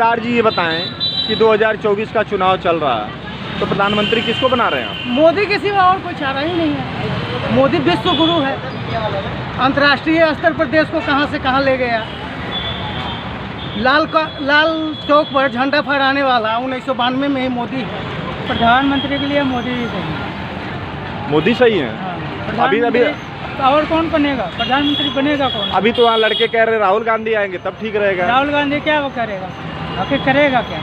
केदार जी ये बताएं कि 2024 का चुनाव चल रहा है, तो प्रधानमंत्री किसको बना रहे हैं आप? मोदी के सिवा और कोई चारा ही नहीं है। मोदी विश्व गुरु है, अंतर्राष्ट्रीय स्तर पर देश को कहां से कहां ले गया। लाल चौक पर झंडा फहराने वाला 1992 में ही मोदी है। प्रधानमंत्री के लिए मोदी ही सही है। मोदी सही है। हाँ, अभी और कौन बनेगा प्रधानमंत्री? बनेगा कौन? अभी तो वहाँ लड़के कह रहे राहुल गांधी आएंगे तब ठीक रहेगा। राहुल गांधी क्या वो करेगा? आखिर करेगा क्या?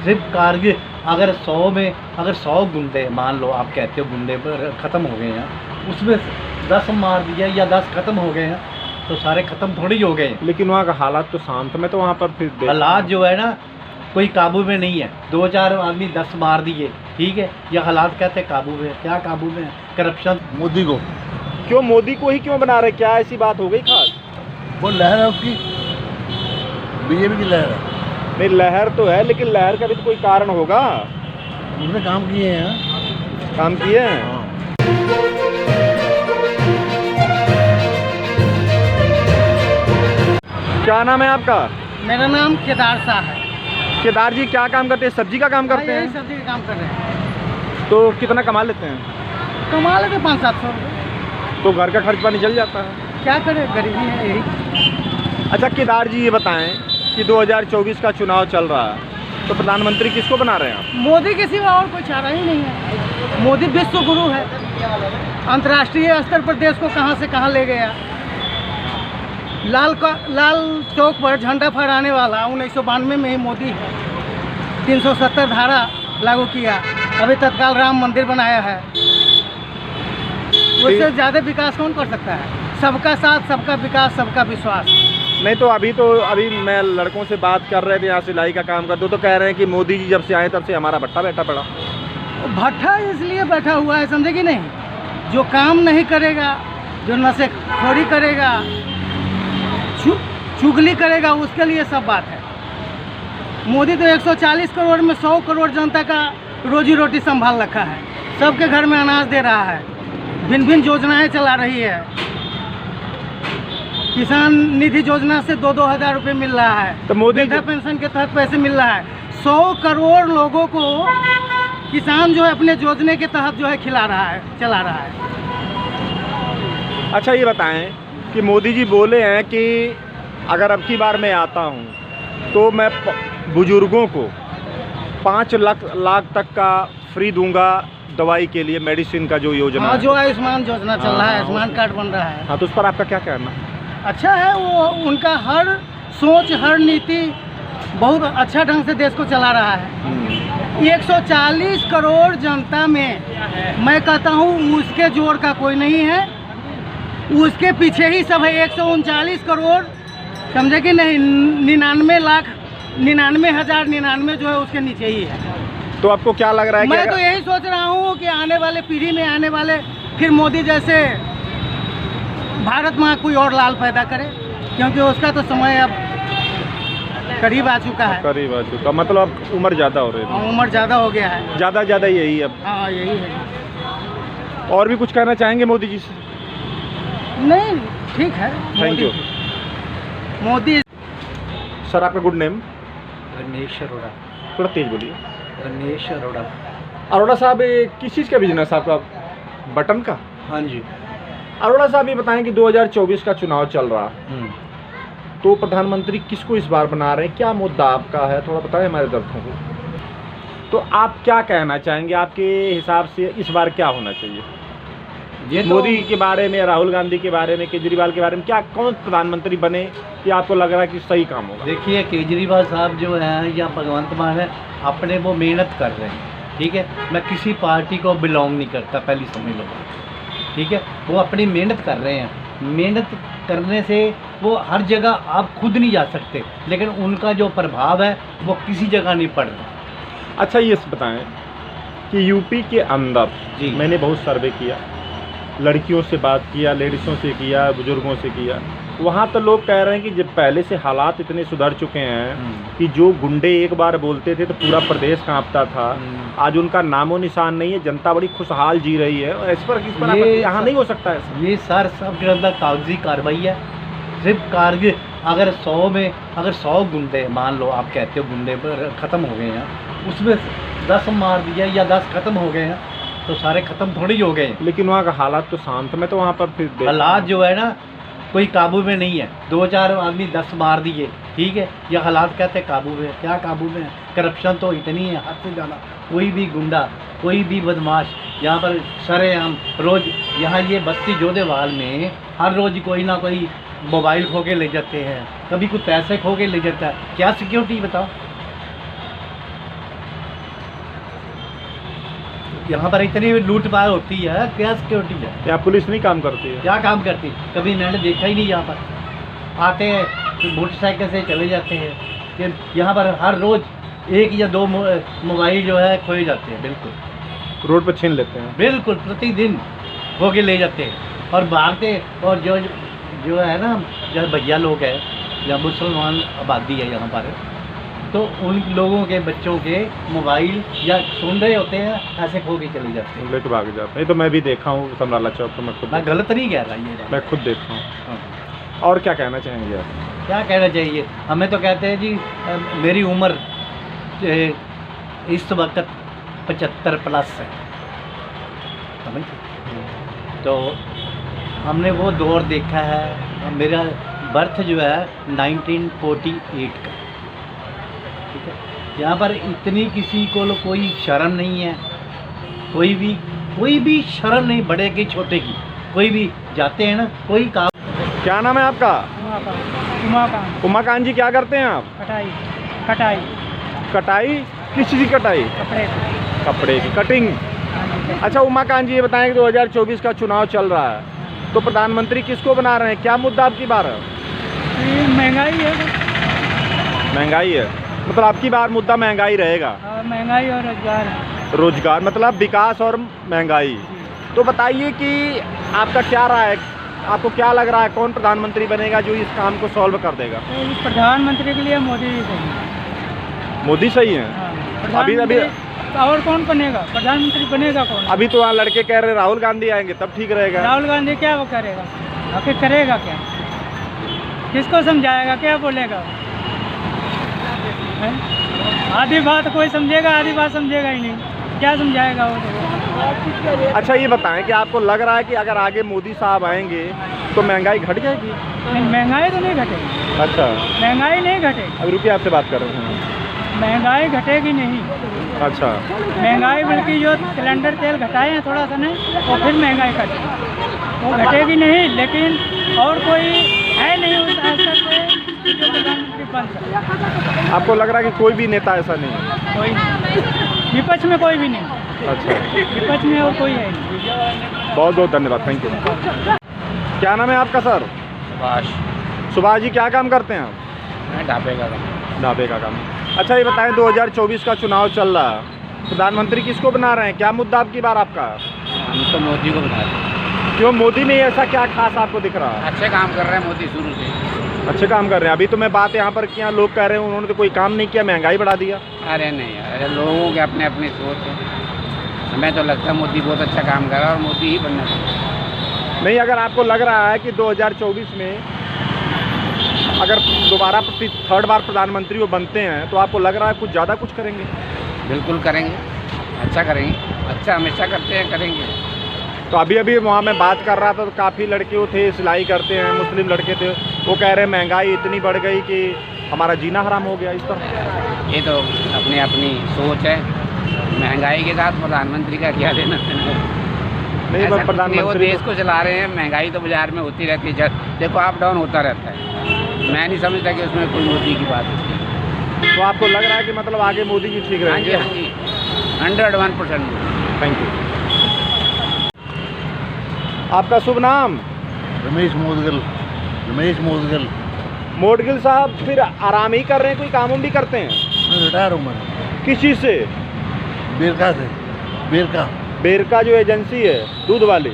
सिर्फ कारगिल अगर 100 गुंडे, मान लो आप कहते हो गुंडे पर ख़त्म हो गए हैं, उसमें 10 मार दिया या 10 ख़त्म हो गए हैं तो सारे ख़त्म थोड़ी हो गए हैं। लेकिन वहाँ का हालात तो शांत में, तो वहाँ पर फिर हालात जो है ना कोई काबू में नहीं है। 2-4 आदमी 10 मार दिए, ठीक है, ये हालात कहते हैं काबू में। क्या काबू में है? करप्शन। मोदी को क्यों, मोदी को ही क्यों बना रहे? क्या ऐसी बात हो गई खास? वो लहर है उसकी, बीजेपी की लहर है। नहीं, लहर तो है, लेकिन लहर का भी तो कोई कारण होगा। उसने काम किए हैं। काम किए हैं। हाँ। क्या नाम है आपका? मेरा नाम केदार शाह है। केदार जी क्या काम करते हैं? सब्जी का काम करते यही हैं। सब्जी का काम कर रहे हैं। तो कितना कमा लेते हैं? कमा लेते 500-700 रुपये। तो घर का खर्च पानी चल जाता है। क्या करे, गरीबी है यही। अच्छा केदार जी ये बताएं कि 2024 का चुनाव चल रहा है, तो प्रधानमंत्री किसको बना रहे हैं आप? मोदी के सिवा और कोई चारा ही नहीं है। मोदी विश्व गुरु है, अंतर्राष्ट्रीय स्तर पर देश को कहां से कहां ले गया। लाल चौक पर झंडा फहराने वाला 1992 में ही मोदी है। 370 धारा लागू किया, अभी तत्काल राम मंदिर बनाया है। उससे ज़्यादा विकास कौन कर सकता है? सबका साथ, सबका विकास, सबका विश्वास। नहीं तो अभी मैं लड़कों से बात कर रहे थे, यहाँ सिलाई का काम करते, तो कह रहे हैं कि मोदी जी जब से आए तब से हमारा भट्टा बैठा पड़ा। भट्टा इसलिए बैठा हुआ है, समझे कि नहीं? जो काम नहीं करेगा, जो नशेखोरी करेगा, चुगली करेगा, उसके लिए सब बात है। मोदी तो 140 करोड़ में 100 करोड़ जनता का रोजी रोटी संभाल रखा है। सबके घर में अनाज दे रहा है, भिन्न भिन्न योजनाएं चला रही है। किसान निधि योजना से 2-2 हज़ार रुपये मिल रहा है। तो मोदी वृद्धा पेंशन के तहत पैसे मिल रहा है। 100 करोड़ लोगों को किसान जो है अपने योजना के तहत जो है खिला रहा है, चला रहा है। अच्छा ये बताएं कि मोदी जी बोले हैं कि अगर अब की बार मैं आता हूं तो मैं बुजुर्गों को 5 लाख तक का फ्री दूंगा दवाई के लिए, मेडिसिन का जो योजना है। जो आयुष्मान योजना चल रहा है, आयुष्मान कार्ड बन रहा है। हाँ, तो उस पर आपका क्या कहना? अच्छा है, वो उनका हर सोच, हर नीति बहुत अच्छा ढंग से देश को चला रहा है। 140 करोड़ जनता में मैं कहता हूँ उसके जोर का कोई नहीं है, उसके पीछे ही सब है। 139 करोड़, समझे कि नहीं? 99,99,099 जो है उसके नीचे ही है। तो आपको क्या लग रहा है? मैं तो यही सोच रहा हूँ कि आने वाले पीढ़ी में आने वाले फिर मोदी जैसे भारत में कोई और लाल पैदा करे, क्योंकि उसका तो समय अब करीब आ चुका है। करीब आ चुका मतलब अब उम्र ज़्यादा हो रही है। उम्र ज़्यादा हो गया है। ज़्यादा यही अब। हाँ, यही है। और भी कुछ कहना चाहेंगे मोदी जी से? नहीं, ठीक है। Thank you. मोदी। सर आपका गुड नेम? गणेश अरोड़ा। थोड़ा तेज बोलिए। गणेश अरोड़ा। अरोड़ा साहब, किस चीज़ का बिजनेस है आपका? बटन का? हाँ जी। अरोड़ा साहब ये बताएं कि 2024 का चुनाव चल रहा है, तो प्रधानमंत्री किसको इस बार बना रहे हैं? क्या मुद्दा आपका है, थोड़ा बताएं हमारे दर्शकों को। तो आप क्या कहना चाहेंगे, आपके हिसाब से इस बार क्या होना चाहिए? मोदी के बारे में, राहुल गांधी के बारे में, केजरीवाल के बारे में, क्या कौन प्रधानमंत्री बने कि आपको लग रहा है कि सही काम होगा? देखिए, केजरीवाल साहब जो हैं या भगवंत मान है, अपने वो मेहनत कर रहे हैं, ठीक है। मैं किसी पार्टी को बिलोंग नहीं करता, पहली समझ लो, ठीक है। वो अपनी मेहनत कर रहे हैं, मेहनत करने से वो हर जगह आप खुद नहीं जा सकते, लेकिन उनका जो प्रभाव है वो किसी जगह नहीं पड़ रहा। अच्छा ये बताएं कि यूपी के अंदर जी मैंने बहुत सर्वे किया, लड़कियों से बात किया, लेडीज़ों से किया, बुजुर्गों से किया, वहाँ तो लोग कह रहे हैं कि जब पहले से हालात इतने सुधर चुके हैं कि जो गुंडे एक बार बोलते थे तो पूरा प्रदेश कांपता था, आज उनका नामो निशान नहीं है, जनता बड़ी खुशहाल जी रही है। और इस पर यहाँ नहीं हो सकता है। ये सर सब के अंदर कागजी कार्रवाई है। सिर्फ कारगिल अगर 100 में अगर 100 गुंडे, मान लो आप कहते हो गुंडे पर ख़त्म हो गए हैं, उसमें 10 मार दिया या 10 ख़त्म हो गए हैं, तो सारे ख़त्म थोड़ी हो गए हैं। लेकिन वहाँ का हालात तो शांत, मैं तो वहाँ पर फिर हालात जो है ना कोई काबू में नहीं है। 2-4 आदमी 10 मार दिए, ठीक है, या हालात कहते हैं काबू में, क्या काबू में है? करप्शन तो इतनी है, हद से ज़्यादा। कोई भी गुंडा, कोई भी बदमाश यहाँ पर सरेआम रोज़, यहाँ ये बस्ती जोधेवाल में हर रोज़ कोई ना कोई मोबाइल खो के ले जाते हैं, कभी कुछ पैसे खो के ले जाता है। क्या सिक्योरिटी बताओ? यहाँ पर इतनी लूटपाट होती है, क्या सिक्योरिटी है? या पुलिस नहीं काम करती है? क्या काम करती? कभी मैंने देखा ही नहीं। यहाँ पर आते हैं तो मोटरसाइकिल से चले जाते हैं, कि यहाँ पर हर रोज़ 1 या 2 मोबाइल जो है खोए जाते हैं। बिल्कुल रोड पर छीन लेते हैं? बिल्कुल प्रतिदिन खो के ले जाते हैं और भागते। और जो है ना, जो भैया लोग हैं या मुसलमान आबादी है यहाँ पर, तो उन लोगों के बच्चों के मोबाइल या सुन रहे होते हैं, ऐसे खो के चले जाते हैं, लेके भाग जाते हैं। ये तो मैं भी देखा हूँ समराला चौक पर, मैं गलत नहीं कह रहा ये। मैं खुद देखा हूँ। हाँ। और क्या कहना चाहेंगे आप? क्या कहना चाहिए? हमें तो कहते हैं जी, मेरी उम्र इस वक्त 75 प्लस है, समझ? तो हमने वो दौर देखा है। मेरा बर्थ जो है 1948 का, ठीक है। यहाँ पर इतनी किसी को कोई शर्म नहीं है, कोई भी शर्म नहीं, बड़े की छोटे की। कोई भी जाते हैं ना, कोई काम। क्या नाम है आपका? उमाकांत। उमाकांत जी, क्या करते हैं आप? कटाई कटाई? किस चीज़ की कटाई? कपड़े की कटिंग। अच्छा उमाकांत जी, ये बताएं कि 2024 का चुनाव चल रहा है, तो प्रधानमंत्री किसको बना रहे हैं? क्या मुद्दा आपकी बार है? महंगाई है। महंगाई है, मतलब आपकी बार मुद्दा महंगाई रहेगा? महंगाई और रोजगार है। रोजगार मतलब विकास और महंगाई। तो बताइए कि आपका क्या राय है, आपको क्या लग रहा है कौन प्रधानमंत्री बनेगा जो इस काम को सॉल्व कर देगा? तो प्रधानमंत्री के लिए मोदी ही सही है। मोदी सही है? अभी और कौन बनेगा? प्रधानमंत्री बनेगा कौन? अभी तो वहाँ लड़के कह रहे राहुल गांधी आएंगे तब ठीक रहेगा। राहुल गांधी क्या वो करेगा? आखिर करेगा क्या? किसको समझाएगा? क्या बोलेगा? हैं? आधी बात कोई समझेगा, आधी बात समझेगा ही नहीं। क्या समझाएगा वो तो? अच्छा ये बताएं कि आपको लग रहा है कि अगर आगे मोदी साहब आएंगे तो महंगाई घट जाएगी? नहीं, महंगाई तो नहीं घटेगी। अच्छा, महंगाई नहीं घटेगी। अब रुकिए, आपसे बात कर रहे हैं। महंगाई घटेगी नहीं। अच्छा, महंगाई बल्कि जो सिलेंडर तेल घटाए हैं थोड़ा सा नहीं, और फिर महंगाई घटेगी, वो घटेगी नहीं। लेकिन और कोई है नहीं उस स्तर पे जो प्रधानमंत्री बन सके। आपको लग रहा है कि कोई भी नेता ऐसा नहीं है? कोई नहीं, विपक्ष में कोई भी नहीं। अच्छा, विपक्ष में और कोई है नहीं। बहुत बहुत धन्यवाद, थैंक यू। क्या नाम है आपका सर? सुभाष जी, क्या काम करते हैं आप? ढाबे का काम। ढाबे का काम। अच्छा ये बताएं 2024 का चुनाव चल रहा है, प्रधानमंत्री किसको बना रहे हैं? क्या मुद्दा आपकी बार आपका? हम तो मोदी को बना रहे हैं। क्यों मोदी में ऐसा क्या खास आपको दिख रहा है? अच्छे काम कर रहे हैं मोदी शुरू से। अच्छे काम कर रहे हैं। अभी तो मैं बात यहाँ पर किया, लोग कह रहे हैं उन्होंने तो कोई काम नहीं किया, महंगाई बढ़ा दिया। अरे नहीं, अरे लोगों के अपने अपनी सोच है। हमें तो लगता है मोदी बहुत अच्छा काम कर रहा है और मोदी ही बनना चाहिए। नहीं, अगर आपको लग रहा है कि 2024 में अगर दोबारा 3rd बार प्रधानमंत्री वो बनते हैं तो आपको लग रहा है कुछ ज़्यादा कुछ करेंगे? बिल्कुल करेंगे, अच्छा करेंगे, अच्छा हमेशा करते हैं, करेंगे। तो अभी वहाँ मैं बात कर रहा था तो काफ़ी लड़के वो थे, सिलाई करते हैं, मुस्लिम लड़के थे, वो कह रहे हैं महंगाई इतनी बढ़ गई कि हमारा जीना हराम हो गया। इस तरह ये तो अपनी अपनी सोच है। महंगाई के साथ प्रधानमंत्री का क्या लेना देना? नहीं, ऐसा कुछ नहीं, वो प्रधानमंत्री देश को चला रहे हैं। महंगाई तो बाजार में होती रहती है, देखो अप डाउन होता रहता है। मैं नहीं समझता कि उसमें कोई मोदी की बात है। तो आपको लग रहा है कि मतलब आगे मोदी जी ठीक हाँ जी, रहेंगे? हाँ जी, 101%। Thank you. आपका शुभ नाम? रमेश मोदगिल। रमेश मोदगिल। मोदगिल साहब फिर आराम ही कर रहे हैं, कोई काम भी करते हैं? मैं रिटायर हूँ। मैं किस चीज़ से? बेरका से। बेरका बेरका जो एजेंसी है दूध वाली।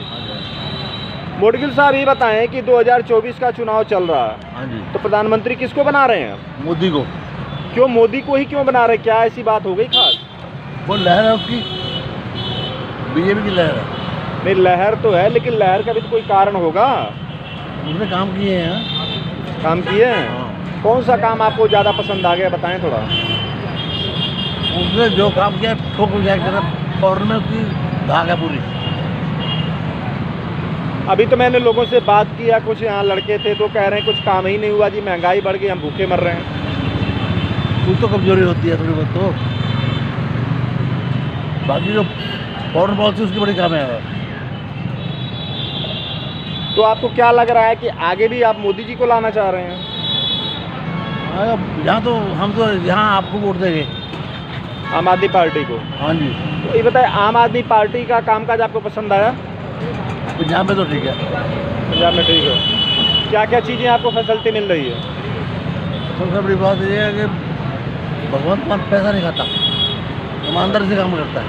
मोदगिल साहब ये बताएं कि 2024 का चुनाव चल रहा है, हाँ जी। तो प्रधानमंत्री किसको बना रहे हैं? मोदी को। क्यों मोदी को ही क्यों बना रहे हैं? क्या ऐसी बात हो गई खास? वो लहर है उसकी, बीजेपी की लहर है। नहीं, लहर तो है, लेकिन लहर का भी तो कोई कारण होगा। उसने काम किए हैं। काम किए हैं। कौन सा काम आपको ज़्यादा पसंद आ गया, बताएं थोड़ा। उसने जो काम किया ठोक गया एकदम, फौरन में उसकी भाग है पूरी। अभी तो मैंने लोगों से बात किया, कुछ यहाँ लड़के थे तो कह रहे हैं कुछ काम ही नहीं हुआ जी, महंगाई बढ़ गई, हम भूखे मर रहे हैं। कुछ तो कमजोरी होती है थोड़ी बहुत, तो बाकी जो फौरन पॉलिसी उसकी बड़ी काम है। तो आपको क्या लग रहा है कि आगे भी आप मोदी जी को लाना चाह रहे हैं? यहाँ तो हम तो यहाँ आपको वोट देंगे, आम आदमी पार्टी को। हाँ जी। तो ये बताएं, आम आदमी पार्टी का कामकाज आपको पसंद आया? पंजाब में तो ठीक है। पंजाब में ठीक है। क्या क्या चीज़ें आपको फैसिलिटी मिल रही है? सबसे बड़ी बात ये है कि भगवंत मान पैसा नहीं खाता, ईमानदारी से काम करता है।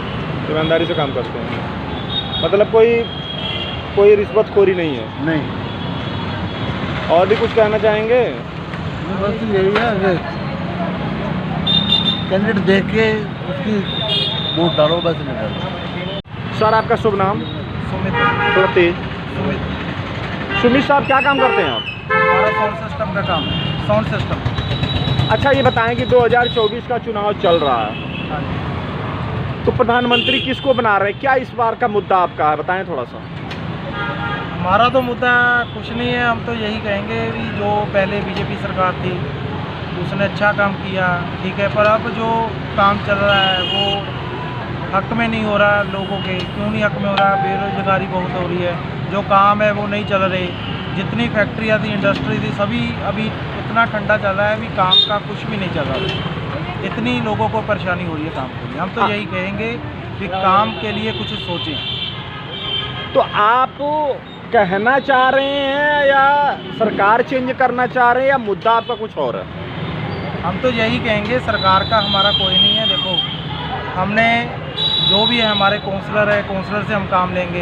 ईमानदारी से काम करते हैं, मतलब कोई रिश्वतखोरी नहीं है। नहीं। और भी कुछ कहना चाहेंगे? बस यही है कि कैंडिडेट देख के उसकी वोट डालो, बस नहीं डालो। सर आपका शुभ नाम? सुमित। थोड़ा तेज। सुमित। सुमित साहब, क्या काम करते हैं आप? हमारा साउंड सिस्टम का काम है, साउंड सिस्टम। अच्छा ये बताएं कि 2024 का चुनाव चल रहा है, हाँ जी। तो प्रधानमंत्री किसको बना रहे हैं? क्या इस बार का मुद्दा आपका है, बताएं थोड़ा सा। हमारा तो मुद्दा कुछ नहीं है, हम तो यही कहेंगे कि जो पहले बीजेपी सरकार थी उसने अच्छा काम किया, ठीक है, पर अब जो काम चल रहा है वो हक में नहीं हो रहा लोगों के। क्यों नहीं हक में हो रहा? बेरोजगारी बहुत हो रही है, जो काम है वो नहीं चल रहे, जितनी फैक्ट्रियाँ थी, इंडस्ट्री थी, सभी अभी इतना ठंडा चल रहा है, अभी काम का कुछ भी नहीं चल रहा, इतनी लोगों को परेशानी हो रही है काम के लिए। हम तो यही कहेंगे कि काम के लिए कुछ सोचें। तो आप कहना चाह रहे हैं या सरकार चेंज करना चाह रहे हैं या मुद्दा आपका कुछ और है? हम तो यही कहेंगे, सरकार का हमारा कोई नहीं है। देखो, हमने जो भी है, हमारे काउंसलर है, काउंसलर से हम काम लेंगे,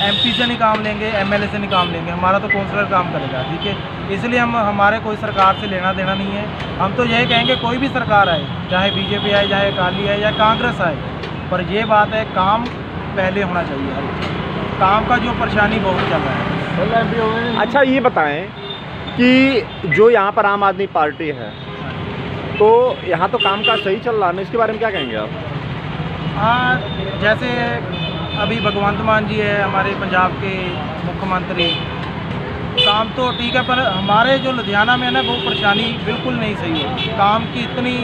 एमपी से नहीं काम लेंगे, एमएलए से नहीं काम लेंगे, हमारा तो काउंसलर काम करेगा, ठीक है। इसलिए हमारे कोई सरकार से लेना देना नहीं है। हम तो यही कहेंगे कोई भी सरकार आए, चाहे बीजेपी आए, चाहे अकाली आए या कांग्रेस आए, पर ये बात है काम पहले होना चाहिए। काम का जो परेशानी बहुत चल रहा है। अच्छा ये बताएं कि जो यहाँ पर आम आदमी पार्टी है, तो यहाँ तो काम का सही चल रहा है, इसके बारे में क्या कहेंगे आप? हाँ, जैसे अभी भगवंत मान जी है हमारे पंजाब के मुख्यमंत्री, काम तो ठीक है, पर हमारे जो लुधियाना में है ना, वो परेशानी बिल्कुल नहीं सही है। काम की इतनी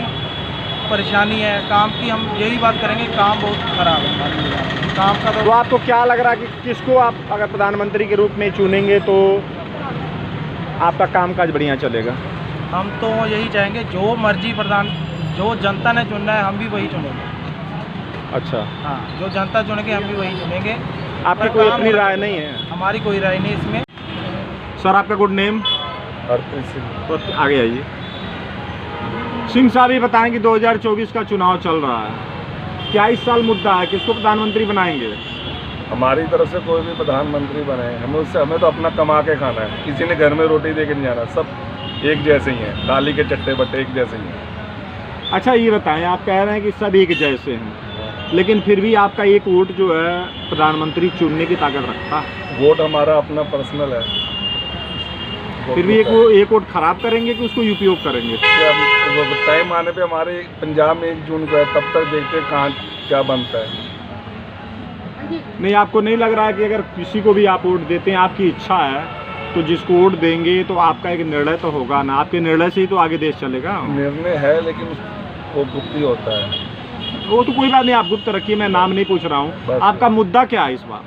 परेशानी है, काम की हम यही बात करेंगे, काम बहुत ख़राब है हमारे लुधियाना में। काम का तो आपको क्या लग रहा है कि किसको आप अगर प्रधानमंत्री के रूप में चुनेंगे तो आपका कामकाज बढ़िया चलेगा? हम तो यही चाहेंगे जो मर्जी जो जनता ने चुनना है हम भी वही चुनेंगे। अच्छा, हाँ, जो जनता चुनेगी हम भी वही चुनेंगे। आपकी कोई अपनी राय नहीं है? हमारी कोई राय नहीं इसमें। सर आपका गुड नेम? हरप्रीत सिंह। तो आगे आइए। सिंह साहब ये बताएं कि 2024 का चुनाव चल रहा है, क्या इस साल मुद्दा है, किसको प्रधानमंत्री बनाएंगे? हमारी तरफ से कोई भी प्रधानमंत्री बने, हमें तो अपना कमा के खाना है, किसी ने घर में रोटी दे के नहीं जाना, सब एक जैसे ही हैं, थाली के चट्टे बट्टे एक जैसे ही हैं। अच्छा ये बताएं, आप कह रहे हैं कि सब एक जैसे हैं, लेकिन फिर भी आपका एक वोट जो है प्रधानमंत्री चुनने की ताकत रखता है। वोट हमारा अपना पर्सनल है, फिर भी एक वोट खराब करेंगे कि उसको उपयोग करेंगे? टाइम आने पे हमारे पंजाब में 1 जून को है, तब तक देखते हैं कहाँ क्या बनता है। नहीं, आपको नहीं लग रहा है कि अगर किसी को भी आप वोट देते हैं, आपकी इच्छा है, तो जिसको वोट देंगे तो आपका एक निर्णय तो होगा ना, आपके निर्णय से ही तो आगे देश चलेगा। निर्णय है लेकिन वो गुप्त ही होता है। वो तो कोई बात नहीं, आप गुप्त रखिए, मैं नाम नहीं पूछ रहा हूँ। आपका मुद्दा क्या है इस बार?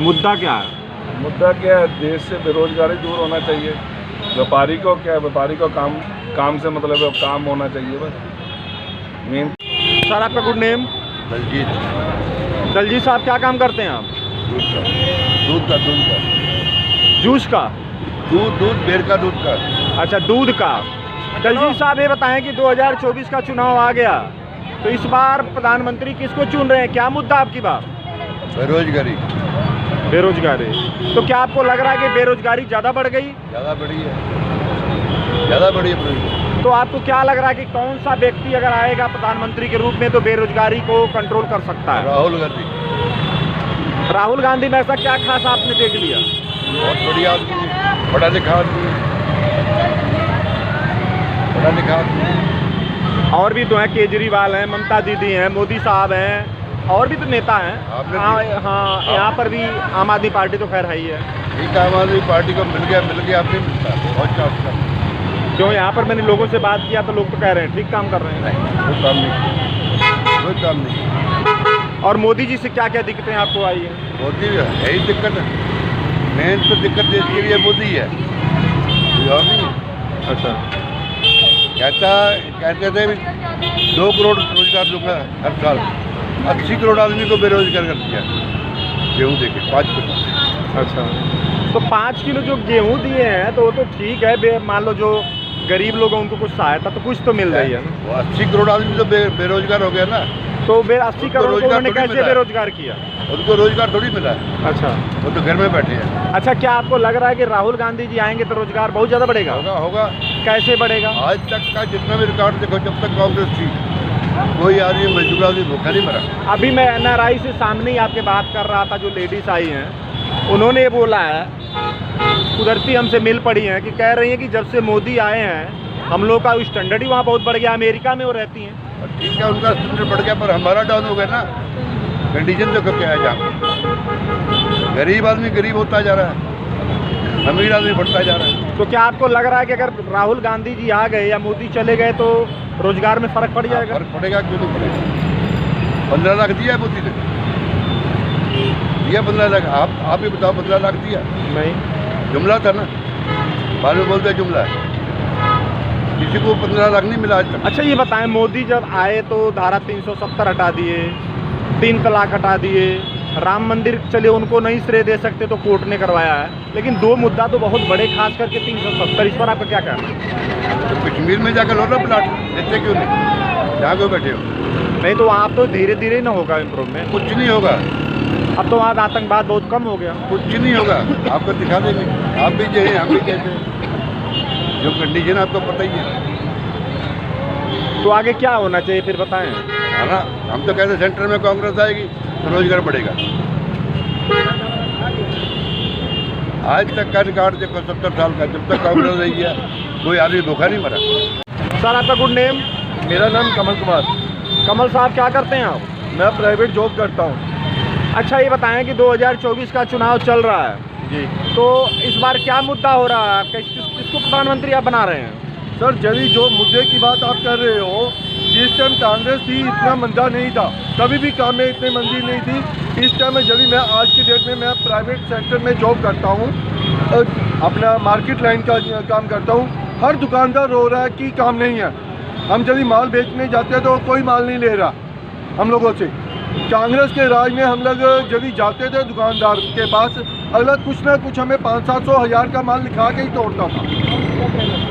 मुद्दा क्या है? मुद्दा क्या है? देश से बेरोजगारी दूर होना चाहिए। व्यापारी को क्या है, व्यापारी को काम से मतलब है, काम होना चाहिए बस मेन। सर आपका गुड नेम? दलजीत। दलजीत साहब क्या काम करते हैं आप? दूध का जूस का? दूध बेर का दूध का। अच्छा, दूध का। दलजीत साहब ये बताएं कि 2024 का चुनाव आ गया, तो इस बार प्रधानमंत्री किसको चुन रहे हैं, क्या मुद्दा आपकी बात? बेरोजगारी। बेरोजगारी। तो क्या आपको लग रहा है कि बेरोजगारी ज़्यादा बढ़ गई? ज़्यादा बढ़ी है, ज़्यादा बढ़ी है बेरोजगारी। तो आपको क्या लग रहा है कि कौन सा व्यक्ति अगर आएगा प्रधानमंत्री के रूप में तो बेरोजगारी को कंट्रोल कर सकता है? राहुल गांधी। राहुल गांधी में ऐसा क्या खास आपने देख लिया? बहुत बढ़िया आदमी है, पढ़ा लिखा आदमी है। पढ़ा लिखा आदमी। और भी तो हैं, केजरीवाल हैं, ममता दीदी हैं, मोदी साहब हैं, और भी तो नेता हैं। आपने हाँ, यहाँ पर भी आम आदमी पार्टी तो खैर है ही है। ठीक है, आम आदमी पार्टी को मिल गया अब नहीं मिलता, बहुत चांस क्यों? यहाँ पर मैंने लोगों से बात किया तो लोग तो कह रहे हैं ठीक काम कर रहे हैं। कोई काम नहीं, कोई काम नहीं। और मोदी जी से क्या क्या दिक्कतें आपको आई हैं? मोदी है ही दिक्कत है, मेन तो दिक्कत देश के लिए मोदी है, कोई और नहीं है। अच्छा, कहते थे भी 2 करोड़ रोजगार दूंगा हर साल, 80 करोड़ आदमी को बेरोजगार कर दिया गेहूँ देके 5 किलो। अच्छा, तो 5 किलो जो गेहूँ दिए हैं तो वो तो ठीक है, मान लो जो गरीब लोग हैं उनको कुछ सहायता तो कुछ तो मिल रही है ना। वो 80 करोड़ आदमी तो बेरोजगार हो गया ना। तो 80 करोड़ को उन्होंने कैसे बेरोजगार किया? उनको रोजगार थोड़ी मिला है। अच्छा, वो तो घर में बैठे हैं। अच्छा, क्या आपको लग रहा है कि राहुल गांधी जी आएंगे तो रोजगार बहुत ज़्यादा बढ़ेगा? होगा। कैसे बढ़ेगा? आज तक का जितना भी रिकॉर्ड देखो, जब तक कांग्रेस थी कोई आदमी मजदूर आदमी भूखा नहीं मरा। अभी मैं NRI से सामने ही आपके बात कर रहा था, जो लेडीज आई हैं उन्होंने ये बोला है, कुदरती हमसे मिल पड़ी हैं कि कह रही हैं कि जब से मोदी आए हैं हम लोग का स्टैंडर्ड ही वहाँ बहुत बढ़ गया। अमेरिका में वो रहती हैं। ठीक है, उनका स्टैंडर्ड बढ़ गया, पर हमारा डाउन हो गया ना। कंडीशन देखो क्या है, जहाँ गरीब आदमी गरीब होता जा रहा है, अमीर आदमी बढ़ता जा रहा है। तो क्या आपको लग रहा है कि अगर राहुल गांधी जी आ गए या मोदी चले गए तो रोजगार में फर्क पड़ जाएगा? फर्क पड़ेगा, क्यों नहीं पड़ेगा। 15 लाख दिया मोदी ने, दिया 15 लाख। आप ही बताओ, 15 लाख दिया? नहीं, जुमला था ना, बाद में बोलते जुमला है, किसी को 15 लाख नहीं मिला आज तक। अच्छा ये बताएं, मोदी जब आए तो धारा 370 हटा दिए, 3 तलाक हटा दिए, राम मंदिर चले उनको नहीं श्रेय दे सकते तो कोर्ट ने करवाया है, लेकिन 2 मुद्दा तो बहुत बड़े, खास करके 370, इस पर आपका क्या कहना है? तो कश्मीर में जाकर लो ना प्लाट, देते क्यों नहीं? जहाँ को बैठे हो। नहीं तो वहाँ तो धीरे धीरे ना होगा इम्प्रूवमेंट। कुछ नहीं होगा, अब तो वहाँ आतंकवाद बहुत कम हो गया। कुछ नहीं होगा, आपको दिखा देंगे। आप भी जो है, हम भी कहते हैं, जो कंडीशन आपको पता ही है। तो आगे क्या होना चाहिए फिर बताएं? है ना, हम तो कहते हैं सेंटर में कांग्रेस आएगी तो रोजगार बढ़ेगा। आज तक का रिकॉर्ड देखो, 70 साल का, जब तक कांग्रेस रही है कोई आदमी भूखा नहीं मरा। सर आपका गुड नेम? मेरा नाम कमल कुमार। कमल साहब क्या करते हैं आप? मैं प्राइवेट जॉब करता हूँ। अच्छा ये बताएं कि 2024 का चुनाव चल रहा है जी तो इस बार क्या मुद्दा हो रहा है आपका? किसको प्रधानमंत्री आप बना रहे हैं? सर, जभी जो मुद्दे की बात आप कर रहे हो, जिस टाइम कांग्रेस थी इतना मंदा नहीं था, कभी भी काम में इतनी मंदी नहीं थी। इस टाइम में जब मैं आज की डेट में मैं प्राइवेट सेक्टर में जॉब करता हूँ, अपना मार्केट लाइन का काम करता हूँ। हर दुकानदार रो रहा है कि काम नहीं है। हम जब माल बेचने जाते हैं तो कोई माल नहीं ले रहा हम लोगों से। कांग्रेस के राज में हम लोग जब जाते थे दुकानदार के पास, अगला कुछ ना कुछ हमें 500-700 हज़ार का माल लिखा के ही तोड़ता था।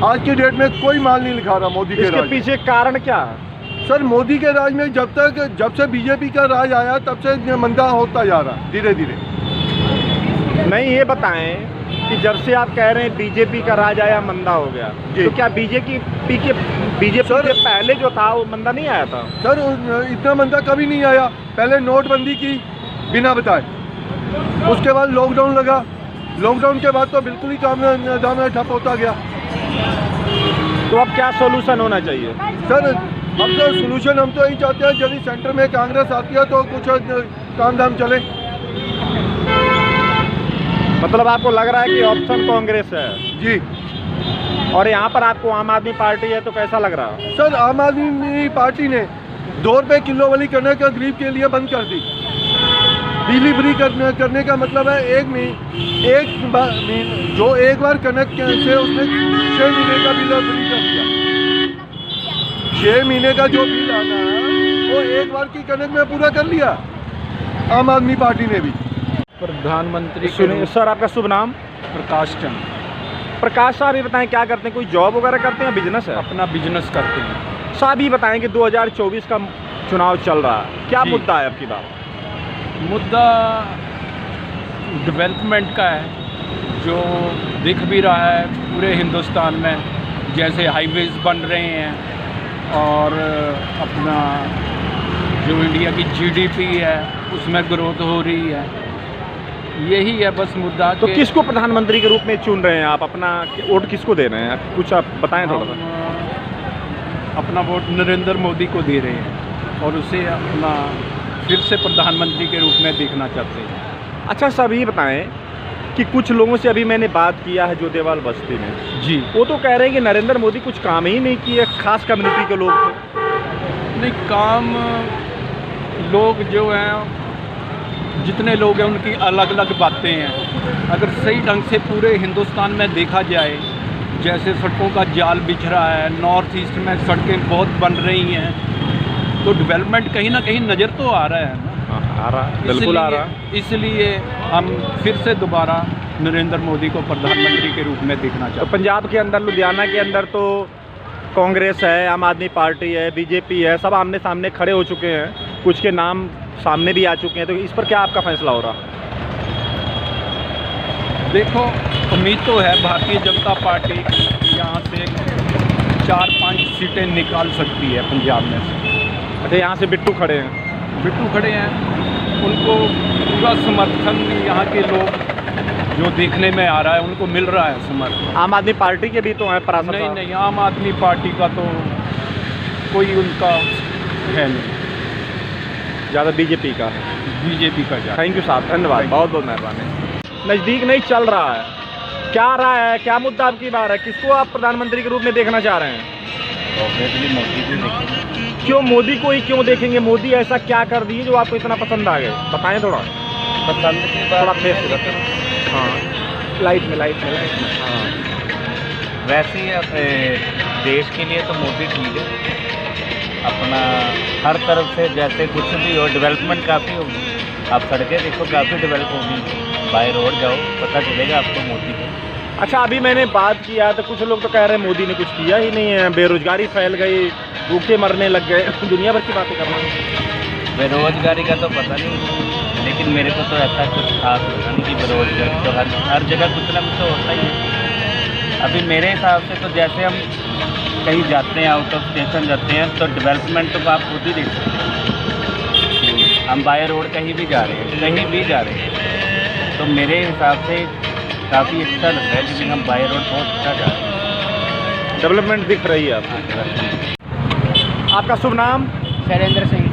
आज की डेट में कोई माल नहीं लिखा रहा मोदी के इसके राज। पीछे कारण क्या है? सर, मोदी के राज में जब से बीजेपी का राज आया तब से मंदा होता जा रहा धीरे धीरे। नहीं ये बताएं कि जब से आप कह रहे हैं बीजेपी का राज आया मंदा हो गया, तो क्या बीजेपी से पहले जो था वो मंदा नहीं आया था? सर, इतना मंदा कभी नहीं आया। पहले नोटबंदी की बिना बताए, उसके बाद लॉकडाउन लगा, लॉकडाउन के बाद तो बिल्कुल ही काम धंधा ठप होता गया। तो अब क्या सोल्यूशन होना चाहिए? सर, अब तो सोल्यूशन हम तो यही चाहते हैं, जब सेंटर में कांग्रेस आती है तो कुछ काम धाम चले। मतलब आपको लग रहा है कि ऑप्शन कांग्रेस है? जी। और यहाँ पर आपको आम आदमी पार्टी है तो कैसा लग रहा है? सर, आम आदमी पार्टी ने 2 रुपये किलो वाली कणक गरीब के लिए बंद कर दी। बिजली फ्री करने का मतलब है जो एक बार कणक से उसने 6 महीने का बिल फ्री कर दिया। 6 महीने का जो बिल आना है वो एक बार की कणक में पूरा कर लिया आम आदमी पार्टी ने भी। प्रधानमंत्री सुनिए सर, आपका शुभ नाम? प्रकाश चंद। प्रकाश साहब ये बताएं क्या करते हैं, कोई जॉब वगैरह करते हैं, बिजनेस है? अपना बिजनेस करते हैं। साहब ये बताएं कि 2024 का चुनाव चल रहा है, क्या जी। मुद्दा है आपकी बात? मुद्दा डेवलपमेंट का है, जो दिख भी रहा है पूरे हिंदुस्तान में, जैसे हाईवेज बन रहे हैं और अपना जो इंडिया की जीडीपी है उसमें ग्रोथ हो रही है। यही है बस मुद्दा। तो किसको प्रधानमंत्री के रूप में चुन रहे हैं आप? अपना वोट किसको दे रहे हैं? कुछ आप बताएं थोड़ा सा। अपना वोट नरेंद्र मोदी को दे रहे हैं और उसे अपना फिर से प्रधानमंत्री के रूप में देखना चाहते हैं। अच्छा साहब ये बताएं कि कुछ लोगों से अभी मैंने बात किया है जोधेवाल बस्ती में, जी, वो तो कह रहे हैं कि नरेंद्र मोदी कुछ काम ही नहीं किए, खास कम्युनिटी के लोग थे। नहीं, काम लोग जो हैं, जितने लोग हैं उनकी अलग अलग बातें हैं। अगर सही ढंग से पूरे हिंदुस्तान में देखा जाए, जैसे सड़कों का जाल बिछ रहा है, नॉर्थ ईस्ट में सड़कें बहुत बन रही हैं, तो डेवलपमेंट कहीं ना कहीं नज़र तो आ रहा है ना। आ रहा है, बिल्कुल आ रहा है। इसलिए हम फिर से दोबारा नरेंद्र मोदी को प्रधानमंत्री के रूप में देखना चाहते तो हैं। पंजाब के अंदर, लुधियाना के अंदर तो कांग्रेस है, आम आदमी पार्टी है, बीजेपी है, सब आमने सामने खड़े हो चुके हैं, कुछ के नाम सामने भी आ चुके हैं, तो इस पर क्या आपका फैसला हो रहा? देखो, उम्मीद तो है भारतीय जनता पार्टी यहाँ से 4-5 सीटें निकाल सकती है पंजाब में से। अच्छा, यहाँ से बिट्टू खड़े हैं। बिट्टू खड़े हैं, उनको पूरा समर्थन यहाँ के लोग जो देखने में आ रहा है उनको मिल रहा है समर्थन। आम आदमी पार्टी के भी तो हैं परासर नहीं साहब। नहीं, आम आदमी पार्टी का तो कोई उनका है नहीं, ज़्यादा बीजेपी का है। बीजेपी का जा। थैंक यू साहब, धन्यवाद, बहुत बहुत मेहरबानी। नज़दीक नहीं चल रहा है, क्या रहा है, क्या मुद्दा आपकी बार है, किसको आप प्रधानमंत्री के रूप में देखना चाह रहे हैं? ऑब्वियसली मोदी को देखेंगे। क्यों मोदी को ही क्यों देखेंगे? मोदी ऐसा क्या कर दिए जो आपको इतना पसंद आ गए? बताएं थोड़ा। पसंद की थोड़ा बात फेस करते हैं। हाँ, लाइट में हाँ। वैसे ही अपने देश के लिए तो मोदी ठीक है, अपना हर तरफ से जैसे कुछ भी हो, डेवलपमेंट काफ़ी होगी। आप सड़कें देखो, काफ़ी डेवलप होगी, बाय रोड जाओ पता चलेगा आपको मोदी को। अच्छा, अभी मैंने बात किया तो कुछ लोग तो कह रहे हैं मोदी ने कुछ किया ही नहीं है, बेरोजगारी फैल गई, भूखे मरने लग गए, दुनिया भर की बातें कर रहे हैं। बेरोजगारी का तो पता नहीं, लेकिन मेरे को तो ऐसा कुछ खास लगा नहीं कि बेरोजगारी तो हर जगह कुछ ना कुछ तो होता ही है। अभी मेरे हिसाब से तो जैसे हम कहीं जाते हैं, आउट ऑफ स्टेशन जाते हैं, तो डेवलपमेंट तो आप खुद ही देख सकते हैं। हम बाय रोड कहीं भी जा रहे हैं, कहीं भी जा रहे हैं, तो मेरे हिसाब से काफ़ी अच्छा लग रहा है, क्योंकि हम बाय रोड बहुत अच्छा जा रहे हैं। डेवलपमेंट दिख रही है आपको। आपका शुभ नाम? शैलेंद्र सिंह।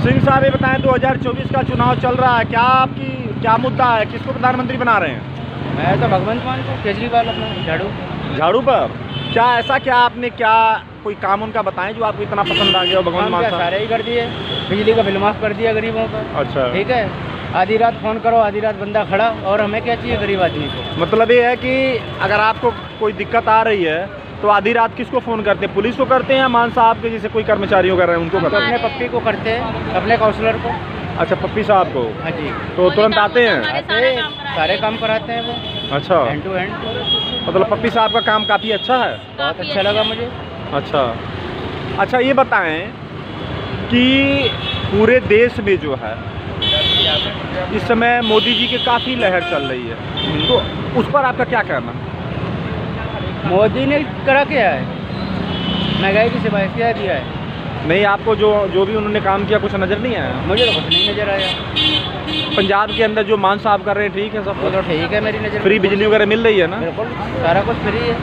सिंह साहब, ये बताएं 2024 का चुनाव चल रहा है, क्या मुद्दा है, किसको प्रधानमंत्री बना रहे हैं? मैं तो भगवंत मान को, केजरीवाल अपना झाड़ू पर। क्या ऐसा क्या आपने कोई काम उनका बताएं जो आपको इतना पसंद आ गया हो? भगवंत मान साहब सारे ही कर दिए, बिजली का बिल माफ़ कर दिया गरीबों का। अच्छा, ठीक है, आधी रात फ़ोन करो, आधी रात बंदा खड़ा, और हमें क्या चाहिए गरीब आदमी को? मतलब ये है कि अगर आपको कोई दिक्कत आ रही है तो आधी रात किसको फ़ोन करते हैं? पुलिस को करते हैं या मान साहब के जैसे कोई कर्मचारी वगैरह हैं उनको करते हैं? अपने पप्पी को करते हैं, अपने काउंसलर को। अच्छा, पप्पी साहब को। हाँ जी, तो तुरंत आते हैं? आते सारे काम कराते हैं वो, अच्छा, हैंड टू हैंड। मतलब पप्पी साहब का काम काफ़ी अच्छा है। बहुत अच्छा लगा मुझे। अच्छा, ये बताएं कि पूरे देश में जो है इस समय मोदी जी की काफ़ी लहर चल रही है, तो उस पर आपका क्या कहना? मोदी ने करा क्या है? महंगाई की सिवाय क्या दिया है? नहीं, आपको जो भी उन्होंने काम किया कुछ नज़र नहीं आया? मुझे तो कुछ नहीं नज़र आया। पंजाब के अंदर जो मान साहब कर रहे हैं ठीक है सब? वो तो ठीक है मेरी नज़र में। फ्री बिजली वगैरह मिल रही है ना? बिल्कुल, सारा कुछ फ्री है।